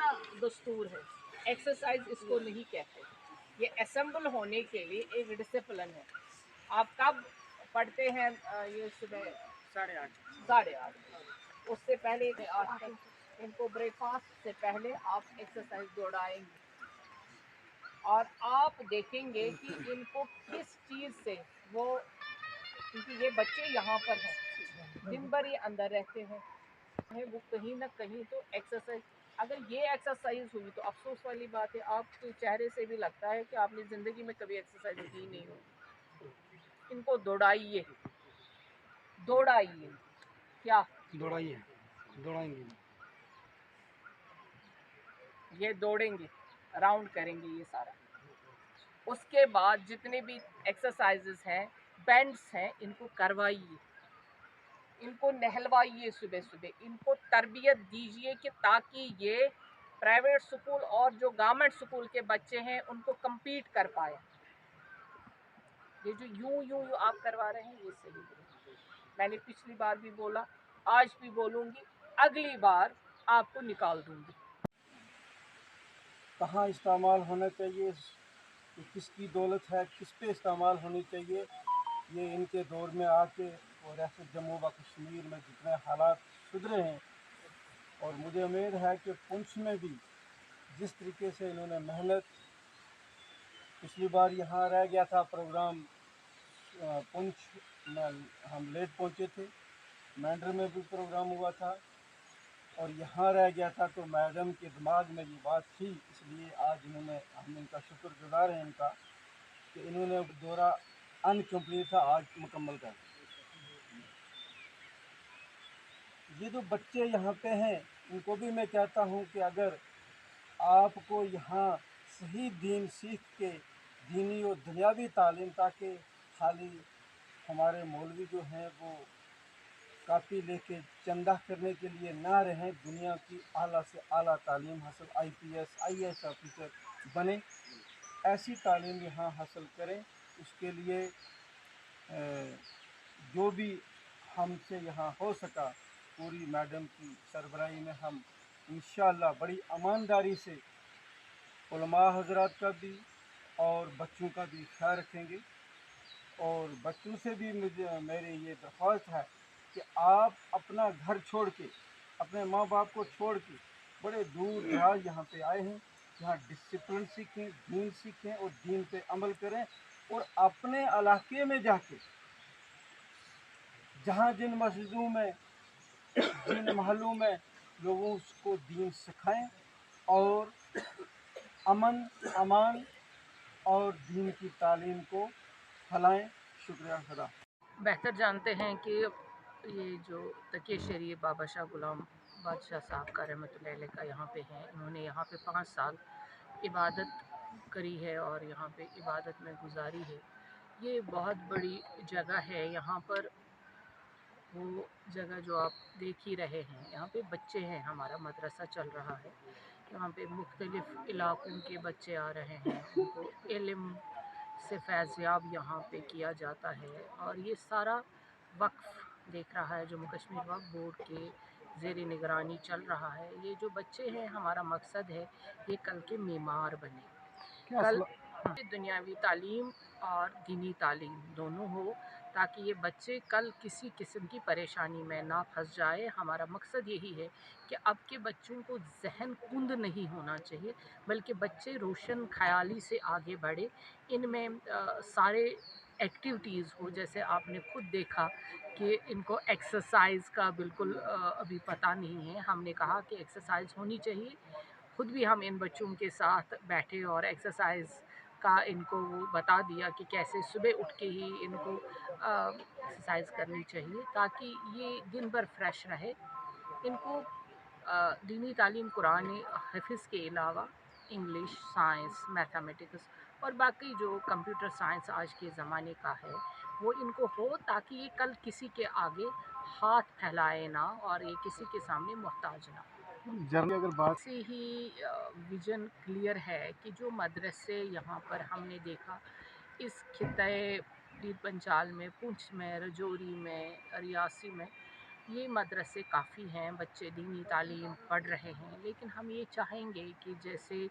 अपना दस्तूर है, एक्सरसाइज इसको नहीं कहते। ये असेंबल होने के लिए एक डिसिप्लिन है। आप कब पढ़ते हैं ये सुबह 8:30, उससे पहले 8 तक इनको ब्रेकफास्ट से पहले आप एक्सरसाइज दौड़ाएंगे, और आप देखेंगे कि इनको किस चीज़ से वो, क्योंकि ये बच्चे यहाँ पर हैं, दिन भर ये अंदर रहते हैं, वो कहीं ना कहीं तो एक्सरसाइज, अगर ये एक्सरसाइज हुई तो अफसोस वाली बात है, आपके चेहरे से भी लगता है कि आपने ज़िंदगी में कभी एक्सरसाइज की नहीं हो। इनको दौड़ाइए, दौड़ाइए, क्या दौड़ाइए, दौड़ाएंगे, ये दौड़ेंगे, राउंड करेंगे ये सारा। उसके बाद जितने भी एक्सरसाइजेस हैं, बेंड्स हैं, इनको करवाइए, इनको नहलवाइए सुबह सुबह, इनको तरबियत दीजिए कि ताकि ये प्राइवेट स्कूल और जो गवर्नमेंट स्कूल के बच्चे हैं उनको compete कर पाए। ये जो यूं यूं यूं आप करवा रहे हैं ये सही नहीं। मैंने पिछली बार भी बोला, आज भी बोलूंगी, अगली बार आपको निकाल दूंगी। कहाँ इस्तेमाल होना चाहिए, कि किसकी दौलत है, किस पे इस्तेमाल होनी चाहिए, ये इनके दौर में आके और रियासत जम्मू व कश्मीर में जितने हालात सुधरे हैं, और मुझे उम्मीद है कि पुंछ में भी जिस तरीके से इन्होंने मेहनत, पिछली बार यहाँ रह गया था प्रोग्राम, पुंछ में हम लेट पहुँचे थे, मैंडर में भी प्रोग्राम हुआ था और यहाँ रह गया था, तो मैडम के दिमाग में ये बात थी, इसलिए आज इन्होंने, हम इनका शुक्रगुजार हैं इनका, कि इन्होंने दौरा अनकम्प्लीट था आज मुकम्मल कर। ये जो बच्चे यहाँ पे हैं इनको भी मैं कहता हूँ कि अगर आपको यहाँ सही दीन सीख के दीनी और दुनियावी तालीम, ताकि खाली हमारे मौलवी जो हैं वो कापी लेके चंदा करने के लिए ना रहें, दुनिया की आला से आला तालीम हासिल, IPS IAS ऑफिसर बने, ऐसी तालीम यहाँ हासिल करें। उसके लिए जो भी हमसे यहाँ हो सका, पूरी मैडम की सरबराही में हम इंशाअल्लाह बड़ी ईमानदारी से उलमा हजरात का भी और बच्चों का भी ख्याल रखेंगे। और बच्चों से भी मुझे, मेरी ये दरख्वास्त है कि आप अपना घर छोड़ के, अपने माँ बाप को छोड़ के बड़े दूर दराज यहाँ पे आए हैं, यहाँ डिसिप्लिन सीखें, दीन सीखें और दीन पे अमल करें, और अपने इलाके में जाके जहाँ जिन मस्जिदों में, जिन महलों में लोगों को दीन सिखाएं और अमन, अमान और दीन की तालीम को फैलाएं। शुक्रिया खुदा। बेहतर जानते हैं कि ये जो तकिए शरीफ बाबा शाह गुलाम बादशाह साहब का रहमतुल्लाह अलैह का यहाँ पे हैं, इन्होंने यहाँ पे 5 साल इबादत करी है और यहाँ पे इबादत में गुजारी है। ये बहुत बड़ी जगह है, यहाँ पर वो जगह जो आप देख ही रहे हैं, यहाँ पे बच्चे हैं, हमारा मदरसा चल रहा है, यहाँ पे मुख्तलिफ़ इलाक़ों के बच्चे आ रहे हैं, उनको इल्म से फैज़याब यहाँ पे किया जाता है। और ये सारा वक्फ़ देख रहा है जम्मू कश्मीर वक्फ़ बोर्ड के ज़ेर निगरानी चल रहा है। ये जो बच्चे हैं, हमारा मकसद है ये कल के मेमार बने, कल दुनियावी तालीम और दीनी तालीम दोनों हो, ताकि ये बच्चे कल किसी किस्म की परेशानी में ना फंस जाए। हमारा मकसद यही है कि अब के बच्चों को जहन कुंद नहीं होना चाहिए, बल्कि बच्चे रोशन ख्याली से आगे बढ़े, इनमें सारे एक्टिविटीज़ हो। जैसे आपने खुद देखा कि इनको एक्सरसाइज का बिल्कुल अभी पता नहीं है, हमने कहा कि एक्सरसाइज होनी चाहिए, खुद भी हम इन बच्चों के साथ बैठे और एक्सरसाइज का इनको वो बता दिया कि कैसे सुबह उठ के ही इनको एक्सरसाइज करनी चाहिए, ताकि ये दिन भर फ्रेश रहे। इनको दीनी तालीम कुरान हिफ्ज़ के अलावा इंग्लिश, साइंस, मैथमेटिक्स और बाकी जो कंप्यूटर साइंस आज के ज़माने का है वो इनको हो, ताकि ये कल किसी के आगे हाथ फैलाए ना और ये किसी के सामने मोहताज ना। जर्नी अगर बात से ही विज़न क्लियर है कि जो मदरसे यहाँ पर हमने देखा इस खित्ते पीर पंचाल में, पुंछ में, रजौरी में, रियासी में, ये मदरसे काफ़ी हैं, बच्चे दीनी तालीम पढ़ रहे हैं, लेकिन हम ये चाहेंगे कि जैसे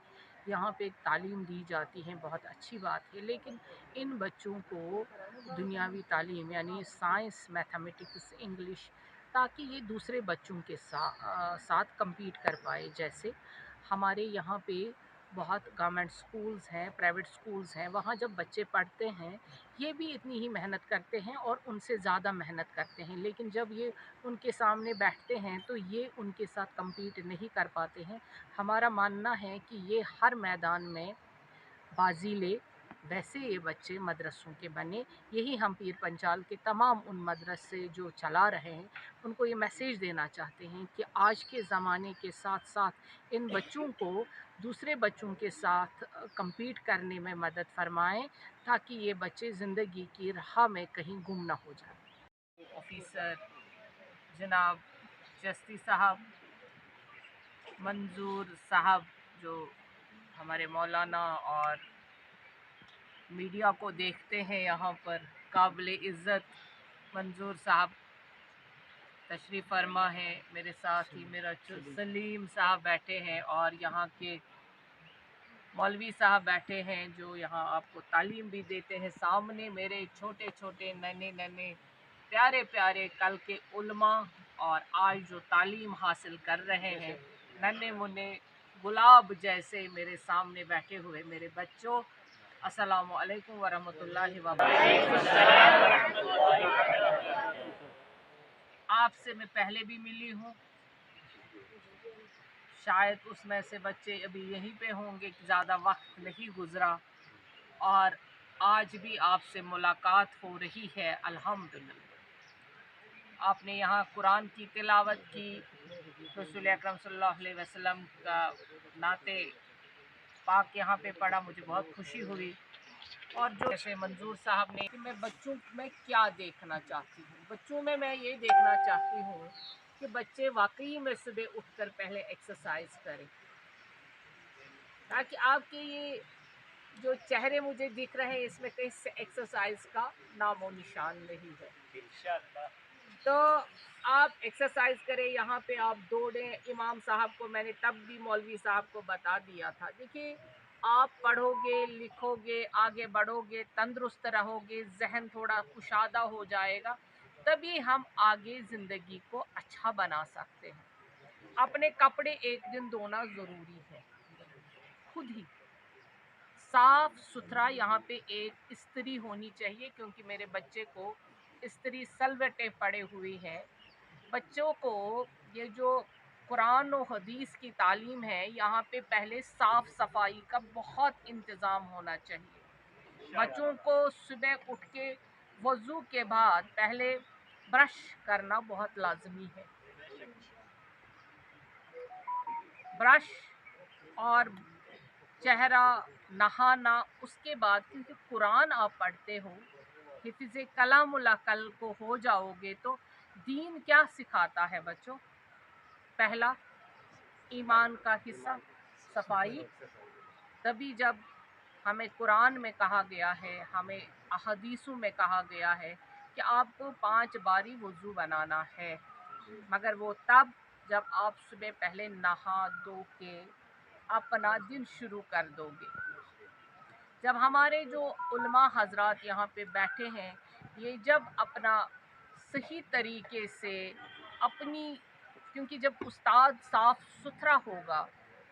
यहाँ पे तालीम दी जाती है बहुत अच्छी बात है, लेकिन इन बच्चों को दुनियावी तालीम यानी साइंस, मैथमेटिक्स, इंग्लिश, ताकि ये दूसरे बच्चों के साथ compete कर पाए। जैसे हमारे यहाँ पे बहुत गवर्नमेंट स्कूल्स हैं, प्राइवेट स्कूल्स हैं, वहाँ जब बच्चे पढ़ते हैं ये भी इतनी ही मेहनत करते हैं और उनसे ज़्यादा मेहनत करते हैं, लेकिन जब ये उनके सामने बैठते हैं तो ये उनके साथ compete नहीं कर पाते हैं। हमारा मानना है कि ये हर मैदान में बाजी ले, वैसे ये बच्चे मदरसों के बने। यही हम पीर पंचाल के तमाम उन मदरसे जो चला रहे हैं उनको ये मैसेज देना चाहते हैं कि आज के ज़माने के साथ साथ इन बच्चों को दूसरे बच्चों के साथ compete करने में मदद फरमाएं, ताकि ये बच्चे ज़िंदगी की राह में कहीं गुम ना हो जाएं। ऑफिसर जनाब चिश्ती साहब, मंजूर साहब जो हमारे मौलाना और मीडिया को देखते हैं, यहाँ पर काबिल इज़्ज़त मंजूर साहब तशरीफ़ फरमा है, मेरे साथ ही मेरा सलीम साहब बैठे हैं और यहाँ के मौलवी साहब बैठे हैं जो यहाँ आपको तालीम भी देते हैं। सामने मेरे छोटे छोटे नन्हे नन्हे प्यारे प्यारे कल के उलमा और आज जो तालीम हासिल कर रहे हैं, नन्हे मुन्ने गुलाब जैसे मेरे सामने बैठे हुए मेरे बच्चों, अस्सलामु अलैकुम वरहमतुल्लाहि वबरकातुहू। आपसे मैं पहले भी मिली हूँ, शायद उसमें से बच्चे अभी यहीं पे होंगे कि ज़्यादा वक्त नहीं गुज़रा, और आज भी आपसे मुलाकात हो रही है अल्हम्दुलिल्लाह। आपने यहाँ कुरान की तिलावत की, रसूल अकरम सल्लल्लाहु अलैहि वसल्लम का नाते पाक यहाँ पे पढ़ा, मुझे बहुत खुशी हुई। और जो जैसे मंजूर साहब ने कि मैं बच्चों में क्या देखना चाहती हूँ, बच्चों में मैं ये देखना चाहती हूँ कि बच्चे वाकई में सुबह उठकर पहले एक्सरसाइज करें, ताकि आपके ये जो चेहरे मुझे दिख रहे हैं इसमें कहीं से एक्सरसाइज का नामो निशान नहीं है। तो आप एक्सरसाइज करें, यहाँ पे आप दौड़ें। इमाम साहब को मैंने तब भी मौलवी साहब को बता दिया था, देखिए आप पढ़ोगे, लिखोगे, आगे बढ़ोगे, तंदुरुस्त रहोगे, जहन थोड़ा कुशादा हो जाएगा, तभी हम आगे ज़िंदगी को अच्छा बना सकते हैं। अपने कपड़े एक दिन धोना ज़रूरी है, खुद ही साफ सुथरा। यहाँ पे एक इस्त्री होनी चाहिए, क्योंकि मेरे बच्चे को इस्त्री सलवटें पड़े हुई हैं। बच्चों को ये जो कुरान और हदीस की तालीम है, यहाँ पे पहले साफ सफाई का बहुत इंतज़ाम होना चाहिए। बच्चों को सुबह उठ के वज़ू के बाद पहले ब्रश करना बहुत लाजमी है, ब्रश और चेहरा नहाना। उसके बाद क्योंकि कुरान आप पढ़ते हो, हिफ्ज़ कलामुल्लाह कल को हो जाओगे, तो दीन क्या सिखाता है बच्चों? पहला ईमान का हिस्सा सफाई। तभी जब हमें कुरान में कहा गया है, हमें अहदीसों में कहा गया है कि आपको 5 बारी वज़ू बनाना है, मगर वो तब जब आप सुबह पहले नहा धो के अपना दिन शुरू कर दोगे। जब हमारे जो उलमा हजरात यहाँ पे बैठे हैं, ये जब अपना सही तरीके से अपनी, क्योंकि जब उस्ताद साफ सुथरा होगा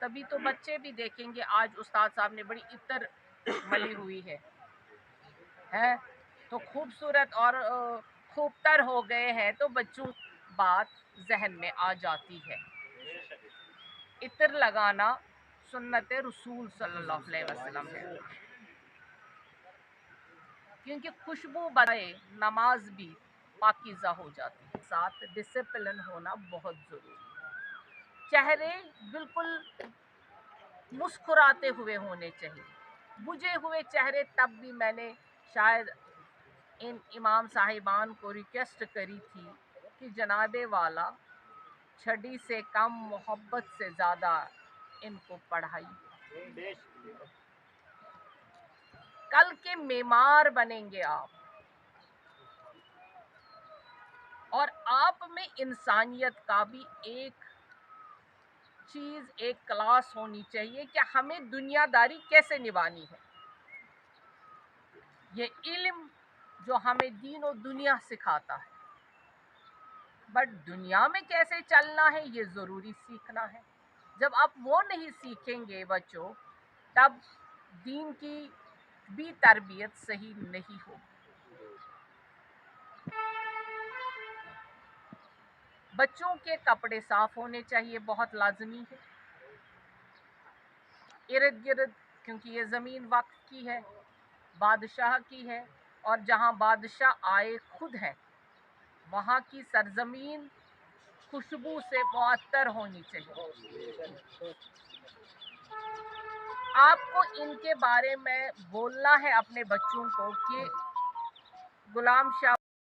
तभी तो बच्चे भी देखेंगे। आज उस्ताद साहब ने बड़ी इतर मली हुई है तो खूबसूरत और खूबतर हो गए हैं, तो बच्चों बात जहन में आ जाती है। इतर लगाना सुन्नत रसूल सल्लल्लाहु अलैहि वसल्लम है, क्योंकि खुशबू बनाए नमाज भी पाकीज़ा हो जाती है। साथ डिसिप्लिन होना बहुत ज़रूरी है। चेहरे बिल्कुल मुस्कुराते हुए होने चाहिए। बुझे हुए चेहरे, तब भी मैंने शायद इन इमाम साहिबान को रिक्वेस्ट करी थी कि जनाबे वाला छड़ी से कम, मोहब्बत से ज़्यादा इनको पढ़ाइए। कल के मेमार बनेंगे आप। اور آپ میں انسانیت کا بھی ایک چیز، ایک کلاس ہونی چاہیے کہ ہمیں دنیا داری کیسے نبھانی ہے. یہ علم جو ہمیں دین و دنیا سکھاتا ہے، بٹ دنیا میں کیسے چلنا ہے یہ ضروری سیکھنا ہے. جب آپ وہ نہیں سیکھیں گے بچوں، تب دین کی بھی تربیت صحیح نہیں ہوگی. بچوں کے کپڑے صاف ہونے چاہیے، بہت لازمی ہے. ارد گرد، کیونکہ یہ زمین وقت کی ہے، بادشاہ کی ہے، اور جہاں بادشاہ آئے خود ہے وہاں کی سرزمین خوشبو سے معطر ہونی چاہیے. آپ کو ان کے بارے میں بولنا ہے اپنے بچوں کو کہ غلام شاہ